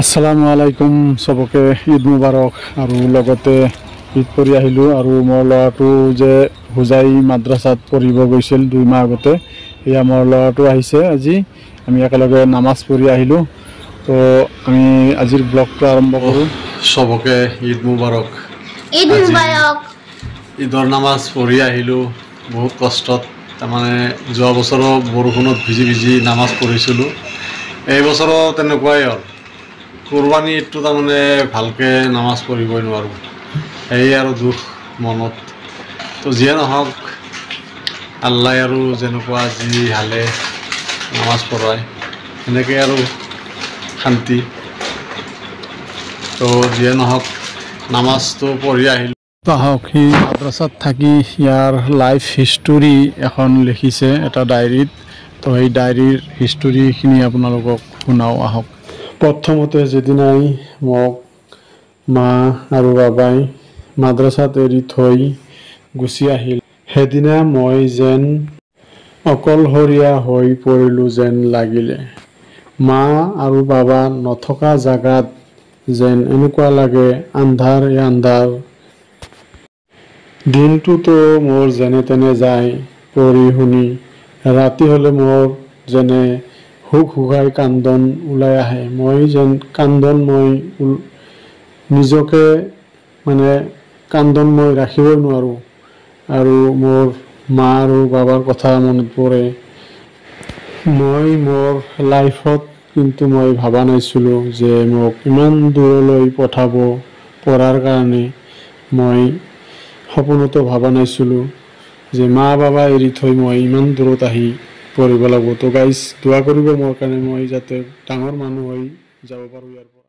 আসসালামু আলাইকুম সবকে ঈদ মুবাৰক আৰু লগতে ঈদ কৰি আহিলোঁ আৰু মোৰ ল'ৰাটো যে হুজাই মাদ্ৰাসাত পঢ়িব গৈছিল 2 মাহ আগতে এয়া মোৰ ল'ৰাটো আহিছে আজি আমি একেলগে নামাজ পঢ়ি আহিলোঁ তো আমি আজিৰ ব্লগটো আৰম্ভ কৰোঁ সবকে ঈদ মুবাৰক ঈদৰ নামাজ পঢ়ি আহিলোঁ বহুত কষ্টত তাৰমানে যোৱা বছৰো বৰষুণত ভিজি ভিজি নামাজ পঢ়িছিলোঁ এই বছৰো তেনেকুৱাই হ'ল কুৰবানি ঈদটো তাৰমানে ভালকৈ নামাজ পঢ়িবই নোৱাৰোঁ এই আৰু দুখ মনত তো যিয়ে নহওক আল্লাহ আৰু যেনেকুৱা যি হালে নামাজ পঢ়ায় সেনেকৈ আৰু শান্তি তো যিয়ে নহওক নামাজটো পঢ়ি আহিলোঁ আহক সি মাদ্ৰাসাত থাকি ইয়াৰ লাইফ হিষ্টৰী এখন লিখিছে এটা ডায়েৰীত তো সেই ডায়েৰীৰ হিষ্টৰীখিনি আপোনালোকক শুনাও আহক প্ৰথমতে যেদিনাই মোক মা আৰু বাবাই মাদ্ৰাসাত এৰি থৈ গুচি আহিল সেইদিনা মই যেন অকলশৰীয়া হৈ পৰিলোঁ যেন লাগিলে মা আৰু বাবা নথকা জাগাত যেন এনেকুৱা লাগে আন্ধাৰ দিনটোতো মোৰ যেনে তেনে যায় পঢ়ি শুনি ৰাতি হ'লে মোৰ যেনে হুকহুকাই কান্দন ওলাই আহে মই যেন কান্দন মই নিজকে মানে কান্দন মই ৰাখিবই নোৱাৰোঁ আৰু মোৰ মা আৰু বাবাৰ কথা মনত পৰে মই মোৰ লাইফত কিন্তু মই ভাবা নাছিলোঁ যে মোক ইমান দূৰলৈ পঠাব পঢ়াৰ কাৰণে মই সপোনতো ভাবা নাছিলোঁ যে মা বাবা এৰি থৈ মই ইমান দূৰত আহি পঢ়িব লাগিব তো গাইজ দোৱা কৰিব মোৰ কাৰণে মই যাতে ডাঙৰ মানুহ হৈ যাব পাৰোঁ ইয়াৰ পৰা